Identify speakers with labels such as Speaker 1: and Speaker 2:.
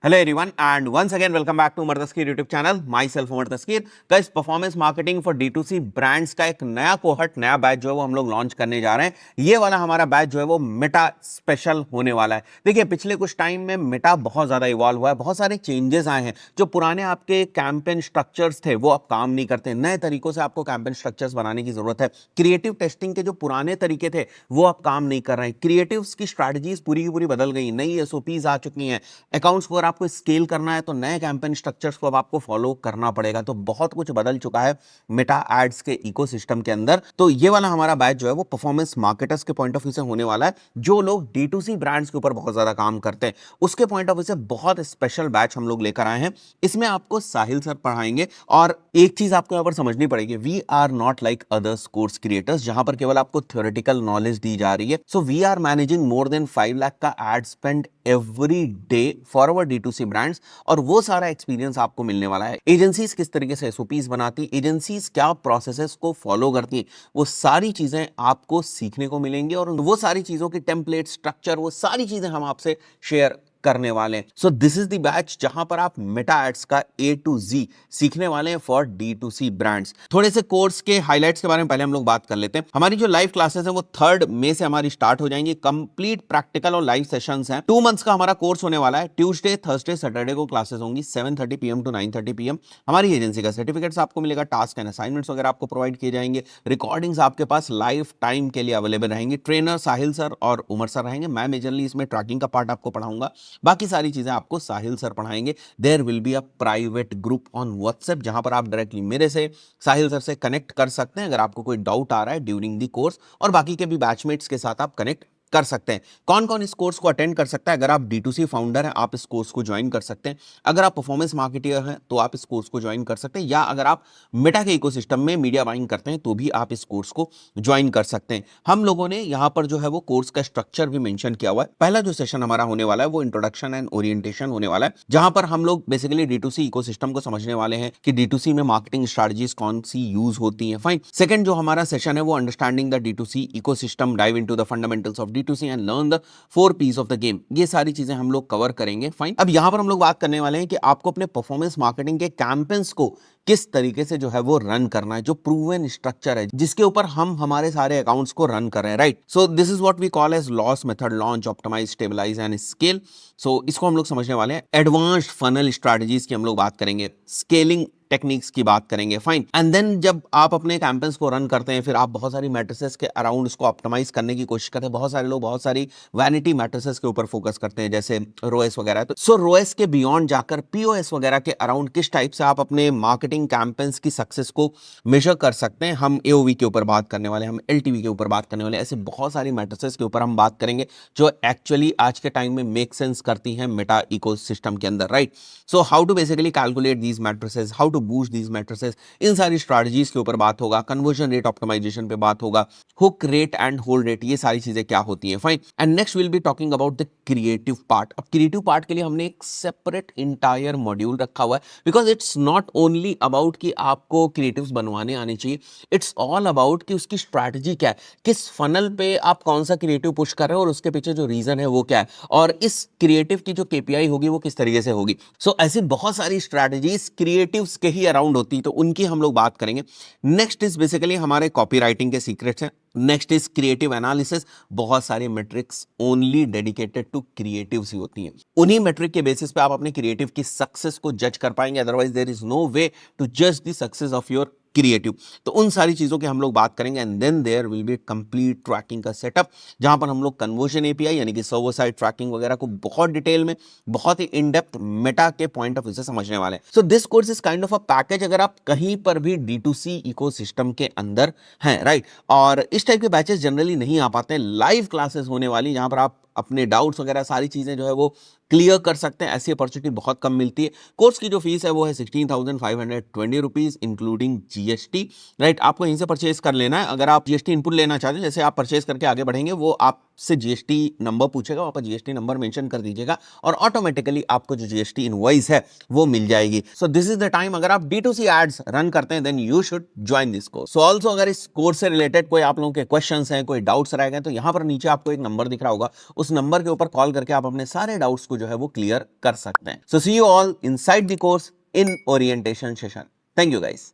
Speaker 1: Hello everyone and once again welcome back to Umar Taskeer YouTube channel myself Umar Taskeer. Guys, performance marketing for D2C brands का एक नया cohort, नया batch जो है वो हम लोग लॉन्च करने जा रहे हैं। ये वाला हमारा बैच जो है वो मेटा स्पेशल होने वाला है। देखिए, पिछले कुछ टाइम में मेटा बहुत ज्यादा इवॉल्व हुआ है, बहुत सारे चेंजेस आए हैं। जो पुराने आपके कैंपेन स्ट्रक्चर्स थे वो अब काम नहीं करते, नए तरीकों से आपको कैंपेन स्ट्रक्चर्स बनाने की जरूरत है। क्रिएटिव टेस्टिंग के जो पुराने तरीके थे वो अब काम नहीं कर रहे हैं। क्रिएटिव्स की स्ट्रैटेजीज पूरी की पूरी बदल गई, नई SOPs आ चुकी हैं। अकाउंट्स को आपको स्केल करना है तो नए कैंपेन स्ट्रक्चर्स को अब आपको फॉलो करना पड़ेगा। तो बहुत कुछ बदल चुका है मेटा एड्स के इकोसिस्टम के अंदर। तो ये वाला हमारा बैच जो है वो परफॉर्मेंस मार्केटर्स के पॉइंट ऑफ व्यू से होने वाला है। जो लोग D2C ब्रांड्स के ऊपर बहुत ज्यादा काम करते हैं उसके पॉइंट ऑफ व्यू से बहुत स्पेशल बैच हम लोग लेकर आए हैं। इसमें आपको साहिल सर पढ़ाएंगे और एक चीज आपको यहां पर समझनी पड़ेगी, we are not like others course creators जहां पर केवल आपको थ्योरेटिकल नॉलेज दी जा रही है। So we are managing more than 5 lakh का ad spend every day for our D2C brands, और वो सारा एक्सपीरियंस आपको मिलने वाला है। एजेंसीज किस तरीके से SOPs बनाती, एजेंसीज क्या प्रोसेसेस को फॉलो करती हैं, वो सारी चीजें आपको सीखने को मिलेंगी और वो सारी चीजों की टेम्पलेट, स्ट्रक्चर, वो सारी चीजें हम आपसे शेयर करने वाले हैं। सो दिस इज द बैच जहां पर आप मेटा एड्स का A to Z सीखने वाले हैं फॉर D2C ब्रांड्स। थोड़े से कोर्स के हाइलाइट्स के बारे में पहले हम लोग बात कर लेते हैं। हमारी जो लाइव क्लासेस हैं वो 3 मई से हमारी स्टार्ट हो जाएंगी। कंप्लीट प्रैक्टिकल और लाइव सेशंस हैं। 2 मंथ्स का हमारा कोर्स होने वाला है। ट्यूसडे, थर्सडे, सैटरडे को क्लासेस होंगी 7:30 PM to 9:30 PM। हमारी एजेंसी का सर्टिफिकेट्स आपको मिलेगा, टास्क एंड असाइनमेंट्स वगैरह आपको प्रोवाइड किए जाएंगे, रिकॉर्डिंग्स आपके पास लाइफ टाइम के लिए अवेलेबल रहेंगी। ट्रेनर साहिल सर और उमर सर रहेंगे। मैं मेजरली इसमें ट्रैकिंग का पार्ट आपको पढ़ाऊंगा, बाकी सारी चीजें आपको साहिल सर पढ़ाएंगे। There will be a private group on WhatsApp जहां पर आप डायरेक्टली मेरे से, साहिल सर से कनेक्ट कर सकते हैं अगर आपको कोई डाउट आ रहा है ड्यूरिंग दी कोर्स, और बाकी के भी बैचमेट्स के साथ आप कनेक्ट कर सकते हैं। कौन कौन इस कोर्स को अटेंड कर सकता है? अगर आप D2C फाउंडर हैं आप इस कोर्स को ज्वाइन कर सकते हैं। अगर आप परफॉर्मेंस मार्केटर हैं तो आप इस कोर्स को ज्वाइन कर सकते हैं, या अगर आप मेटा के इकोसिस्टम में मीडिया बाइंग करते हैं तो भी आप इस कोर्स को ज्वाइन कर सकते हैं। हम लोगों ने यहाँ पर जो है वो कोर्स का स्ट्रक्चर भी मेंशन किया हुआ है। पहला जो सेशन हमारा होने वाला है वो इंट्रोडक्शन एंड ओरिएंटेशन होने वाला है, जहां पर हम लोग बेसिकली D2C इकोसिस्टम को समझने वाले हैं कि D2C में मार्केटिंग स्ट्रेटजीज कौन सी यूज होती हैं। फाइन। सेकंड जो हमारा सेशन है वो understanding the D2C ecosystem, dive into the fundamentals of D2C and learn the 4 P's of the game. ये सारी चीजें हम लोग कवर करेंगे। फाइन। अब यहां पर हम लोग बात करने वाले हैं कि आपको अपने परफॉर्मेंस मार्केटिंग के कैंपेन्स को किस तरीके से जो है वो रन करना है, जो प्रूवन स्ट्रक्चर है जिसके ऊपर हम हमारे सारे अकाउंट्स को रन कर रहे हैं। Right. So this is what we call as loss method, launch, optimise, stabilise and scale. So इसको हम लोग समझने वाले हैं। एडवांस्ड फनल स्ट्रेटजीज की हम लोग बात करेंगे, स्केलिंग टेक्निक्स की बात करेंगे। फाइन। एंड देन जब आप अपने कैंपेन्स को रन करते हैं फिर आप बहुत सारी मैट्रिसेस के अराउंड उसको ऑप्टिमाइज करने की कोशिश करते हैं। बहुत सारे लोग बहुत सारी वैनिटी मैट्रिसेस के ऊपर फोकस करते हैं जैसे ROAS वगैरह। तो सो ROAS के बियॉन्ड जाकर POS वगैरह के अराउंड किस टाइप से आप अपने मार्केटिंग कैंपेन्स की सक्सेस को मेजर कर सकते हैं। हम AOV के ऊपर बात करने वाले हैं, हम LTV के ऊपर बात करने वाले हैं। ऐसे बहुत सारी मैट्रिसेस के ऊपर हम बात करेंगे जो एक्चुअली आज के टाइम में मेक सेंस करती हैं मेटा इकोसिस्टम के अंदर। Right. So how to basically calculate these matrices, how to boost these matrices, इन सारी स्ट्रैटेजीज के ऊपर बात होगा। कन्वर्जन रेट ऑप्टिमाइजेशन पे बात होगा, hook rate and hold rate, ये सारी चीजें क्या होती हैं। Fine. And next will be talking about the creative part. अब क्रिएटिव पार्ट के लिए हमने एक सेपरेट इंटायर मॉड्यूल रखा हुआ है, because it's not only about कि आपको क्रिएटिव्स बनवाने आने चाहिए, इट्स ऑल अबाउट कि उसकी स्ट्रैटेजी क्या है, किस फनल पे आप कौन सा क्रिएटिव पुश कर रहे हो और उसके पीछे जो रीजन है वो क्या है, और इस क्रिएटिव की जो KPI होगी वो किस तरीके से होगी। सो ऐसी बहुत सारी स्ट्रैटेजीज क्रिएटिव्स के ही अराउंड होती, तो उनकी हम लोग बात करेंगे। नेक्स्ट इज बेसिकली हमारे कॉपीराइटिंग के सीक्रेट्स हैं। Next is creative analysis. बहुत सारी metrics only dedicated to creatives ही होती हैं। उन्हीं मेट्रिक के बेसिस पे आप अपने क्रिएटिव की सक्सेस को जज कर पाएंगे, otherwise there is no way to जज the success of your creative. तो उन सारी चीजों की हम लोग बात करेंगे। And then there will be complete tracking का सेटअप जहां पर हम लोग कन्वर्जन API यानी कि सर्वर साइड ट्रैकिंग वगैरह को बहुत डिटेल में, बहुत ही इन डेप्थ मेटा के पॉइंट ऑफ व्यू से समझने वाले हैं। So this course is kind of a package अगर आप कहीं पर भी D2C इकोसिस्टम के अंदर हैं। राइट। और इस टाइप के बैचेस जनरली नहीं आ पाते हैं। लाइव क्लासेस होने वाली जहां पर आप अपने डाउट्स वगैरह सारी चीजें जो है वो क्लियर कर सकते हैं। ऐसी अपॉर्चुनिटी बहुत कम मिलती है। कोर्स की जो फीस है वो है 16,520 रुपीज इंक्लूडिंग GST। राइट। आपको यहीं से परचेज कर लेना है। अगर आप GST इनपुट लेना चाहते हैं, जैसे आप परचेज करके आगे बढ़ेंगे वो आप आपसे जीएसटी नंबर पूछेगा, वहां पर जीएसटी नंबर मेंशन कर दीजिएगा और ऑटोमेटिकली आपको जो जीएसटी इनवॉइस है वो मिल जाएगी। So this is the time, अगर आप D2C एड्स रन करते हैं then you should join this course. So also अगर इस कोर्स से रिलेटेड कोई आप लोगों के क्वेश्चंस हैं, कोई डाउट्स रह गए, तो यहां पर नीचे आपको एक नंबर दिख रहा होगा, उस नंबर के ऊपर कॉल करके आप अपने सारे डाउट्स को जो है वो क्लियर कर सकते हैं। So see you all inside the course in orientation session. Thank you guys.